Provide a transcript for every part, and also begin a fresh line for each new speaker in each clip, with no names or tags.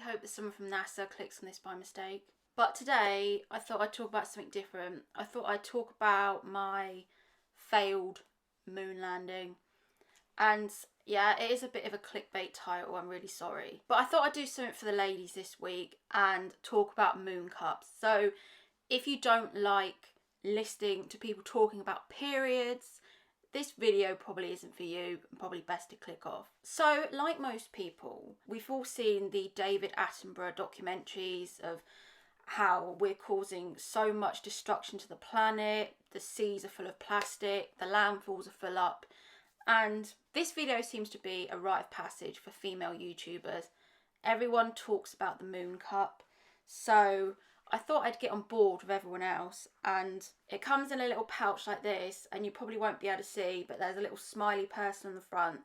hope that someone from NASA clicks on this by mistake. But today, I thought I'd talk about something different. I thought I'd talk about my failed moon landing. And yeah, it is a bit of a clickbait title, I'm really sorry. But I thought I'd do something for the ladies this week and talk about mooncups. So if you don't like listening to people talking about periods, this video probably isn't for you, and probably best to click off. So, like most people, we've all seen the David Attenborough documentaries of how we're causing so much destruction to the planet, the seas are full of plastic, the landfalls are full up, and this video seems to be a rite of passage for female YouTubers. Everyone talks about the moon cup, so I thought I'd get on board with everyone else, and it comes in a little pouch like this, and you probably won't be able to see, but there's a little smiley person on the front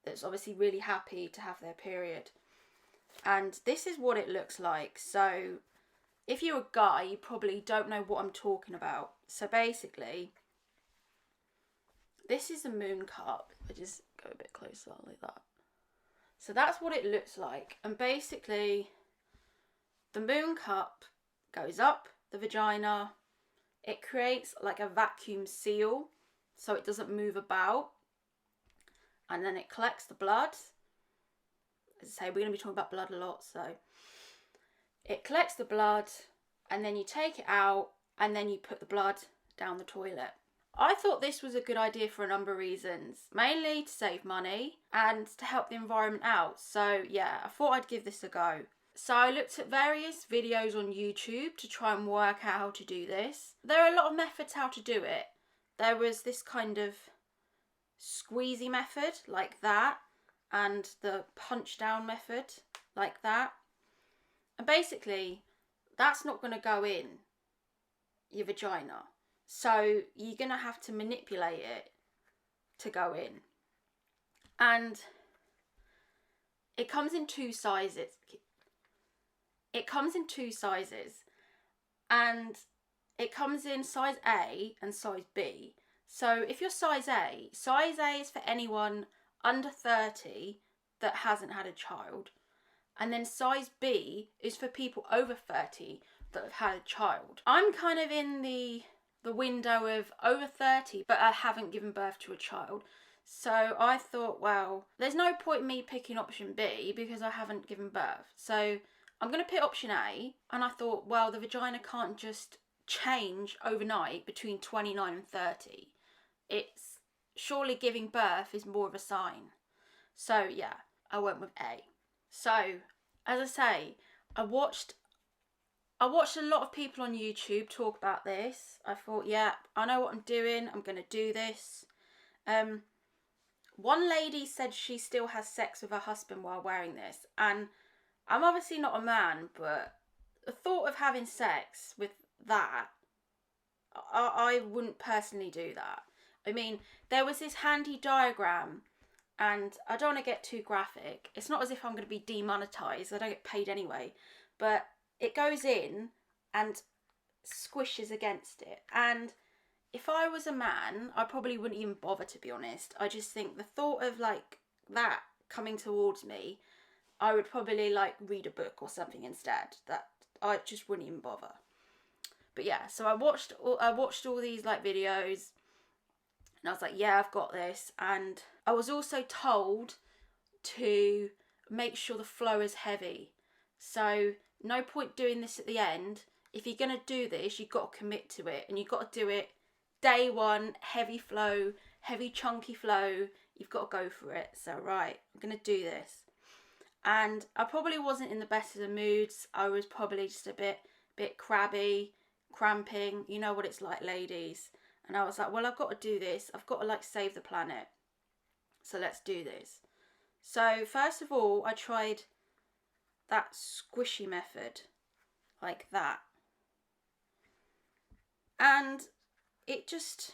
that's obviously really happy to have their period. And this is what it looks like. So if you're a guy, you probably don't know what I'm talking about. So basically, this is a moon cup. I just go a bit closer like that. So that's what it looks like. And basically, the moon cup goes up the vagina. It creates like a vacuum seal so it doesn't move about, and then it collects the blood. As I say, we're going to be talking about blood a lot, so it collects the blood, and then you take it out, and then you put the blood down the toilet. I thought this was a good idea for a number of reasons, mainly to save money and to help the environment out. So yeah, I thought I'd give this a go. So I looked at various videos on YouTube to try and work out how to do this. There are a lot of methods how to do it. There was this kind of squeezy method like that, and the punch down method like that. And basically, that's not going to go in your vagina. So you're going to have to manipulate it to go in. And it comes in two sizes. And it comes in size A and size B. So if you're size A is for anyone under 30 that hasn't had a child. And then size B is for people over 30 that have had a child. I'm kind of in the window of over 30, but I haven't given birth to a child. So I thought, well, there's no point in me picking option B because I haven't given birth. So I'm going to pick option A, and I thought, well, the vagina can't just change overnight between 29 and 30. It's surely giving birth is more of a sign. So yeah, I went with A. So, as I say, I watched a lot of people on YouTube talk about this. I thought, yeah, I know what I'm doing. I'm going to do this. One lady said she still has sex with her husband while wearing this, and I'm obviously not a man, but the thought of having sex with that, I wouldn't personally do that. I mean, there was this handy diagram, and I don't want to get too graphic. It's not as if I'm going to be demonetized. I don't get paid anyway. But it goes in and squishes against it. And if I was a man, I probably wouldn't even bother, to be honest. I just think the thought of like that coming towards me, I would probably like read a book or something instead. That I just wouldn't even bother. But yeah, so I watched all these like videos, and I was like, yeah, I've got this. And I was also told to make sure the flow is heavy. So no point doing this at the end. If you're gonna do this, you've got to commit to it, and you've got to do it day one, heavy flow, heavy chunky flow. You've got to go for it. So right, I'm gonna do this. And I probably wasn't in the best of the moods. I was probably just a bit crabby, cramping. You know what it's like, ladies. And I was like, well, I've got to do this. I've got to like save the planet. So let's do this. So first of all, I tried that squishy method, like that. And it just,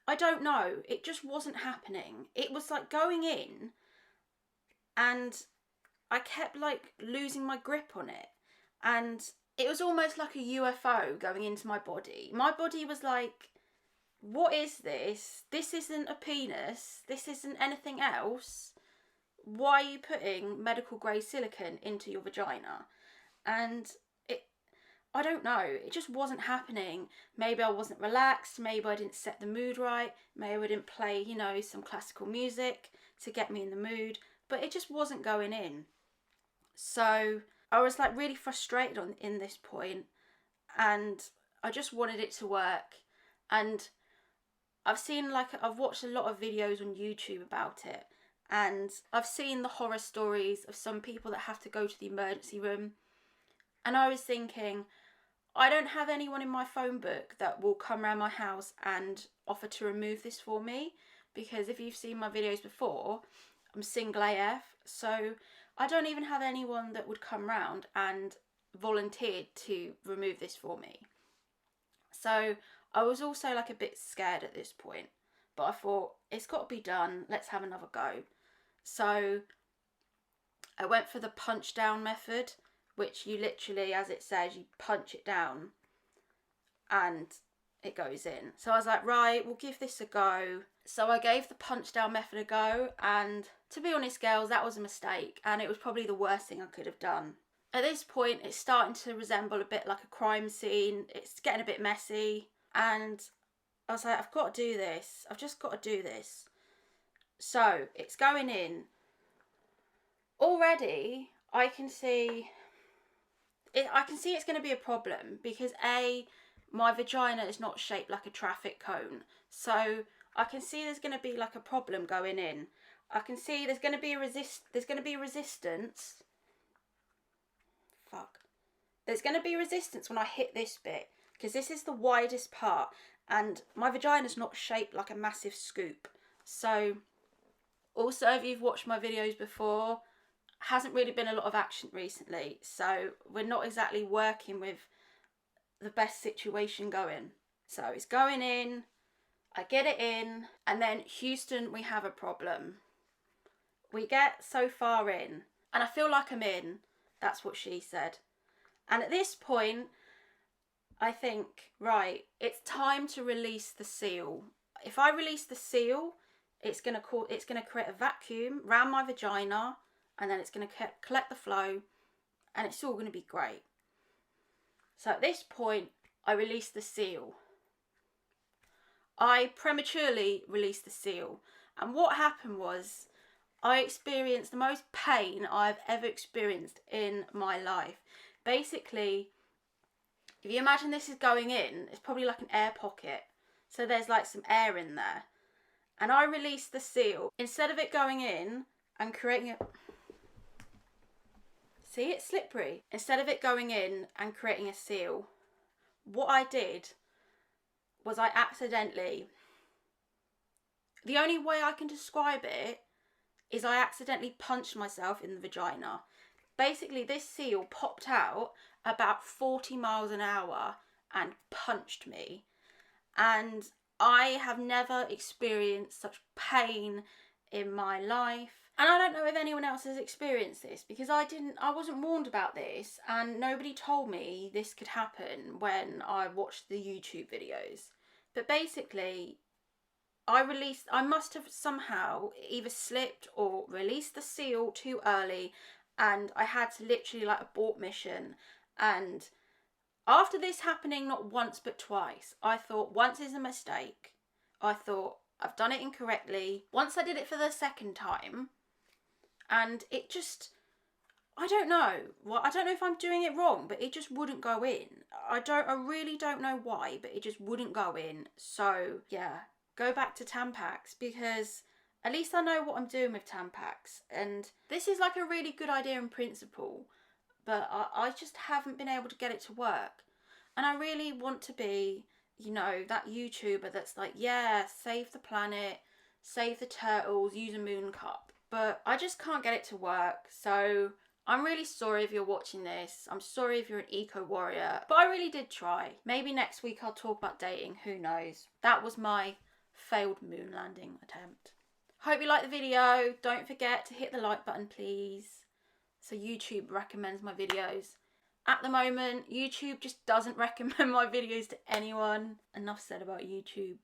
I don't know, it just wasn't happening. It was like going in, and I kept like losing my grip on it, and it was almost like a UFO going into my body. My body was like, what is this? This isn't a penis. This isn't anything else. why are you putting medical grade silicone into your vagina? And I don't know, it just wasn't happening. Maybe I wasn't relaxed, maybe I didn't set the mood right, maybe I didn't play, you know, some classical music to get me in the mood, but it just wasn't going in. So I was like really frustrated in this point, and I just wanted it to work. And I've watched a lot of videos on YouTube about it, and I've seen the horror stories of some people that have to go to the emergency room. And I was thinking, I don't have anyone in my phone book that will come around my house and offer to remove this for me, because if you've seen my videos before, I'm single AF, so I don't even have anyone that would come round and volunteered to remove this for me. So I was also like a bit scared at this point, but I thought, it's got to be done, let's have another go. So I went for the punch down method, which you literally, as it says, you punch it down and it goes in. So I was like, right, we'll give this a go. So I gave the punch down method a go, and to be honest, girls, that was a mistake, and it was probably the worst thing I could have done. At this point, it's starting to resemble a bit like a crime scene. It's getting a bit messy, and I was like, I've got to do this. I've just got to do this. So it's going in. Already, I can see it's going to be a problem, because my vagina is not shaped like a traffic cone. So I can see there's going to be like a problem going in. I can see there's going to be resistance. There's going to be resistance when I hit this bit, because this is the widest part, and my vagina's not shaped like a massive scoop. So also, if you've watched my videos before, hasn't really been a lot of action recently, so we're not exactly working with the best situation going. So it's going in, I get it in, and then Houston, we have a problem. We get so far in, and I feel like I'm in. That's what she said. And at this point, I think, right, it's time to release the seal. If I release the seal, it's gonna create a vacuum around my vagina, and then it's going to collect the flow, and it's all going to be great. So at this point, I released the seal. I prematurely released the seal, and what happened was, I experienced the most pain I've ever experienced in my life. Basically, if you imagine this is going in, it's probably like an air pocket. So there's like some air in there. And I released the seal. Instead of it going in and creating a... See, it's slippery. Instead of it going in and creating a seal, what I did was I accidentally... The only way I can describe it is I accidentally punched myself in the vagina. Basically, this seal popped out about 40 miles an hour and punched me. And I have never experienced such pain in my life. And I don't know if anyone else has experienced this, because I wasn't warned about this, and nobody told me this could happen when I watched the YouTube videos. But basically, I must have somehow either slipped or released the seal too early, and I had to literally like abort mission. And after this happening not once but twice, I thought, once is a mistake. I thought, I've done it incorrectly. Once I did it for the second time, and it just, I don't know. Well, I don't know if I'm doing it wrong, but it just wouldn't go in. I really don't know why, but it just wouldn't go in. So yeah, go back to Tampax, because at least I know what I'm doing with Tampax. And this is like a really good idea in principle, but I just haven't been able to get it to work. And I really want to be, you know, that YouTuber that's like, yeah, save the planet, save the turtles, use a moon cup. But I just can't get it to work. So I'm really sorry if you're watching this. I'm sorry if you're an eco warrior, but I really did try. Maybe next week I'll talk about dating, who knows. That was my failed moon landing attempt. Hope you liked the video. Don't forget to hit the like button, please, so YouTube recommends my videos. At the moment, YouTube just doesn't recommend my videos to anyone. Enough said about YouTube.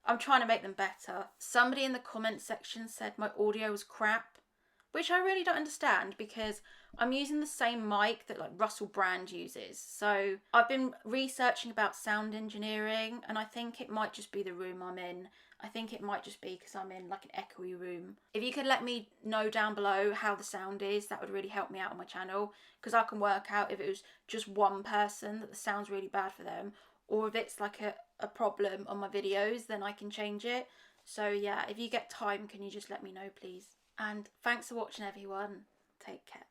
I'm trying to make them better. Somebody in the comment section said my audio was crap, which I really don't understand because I'm using the same mic that like Russell Brand uses. So I've been researching about sound engineering, and I think it might just be the room I'm in. I think it might just be because I'm in like an echoey room. If you could let me know down below how the sound is, that would really help me out on my channel, because I can work out if it was just one person that the sound's really bad for them, or if it's like a problem on my videos, then I can change it. So yeah, if you get time, can you just let me know, please? And thanks for watching, everyone. Take care.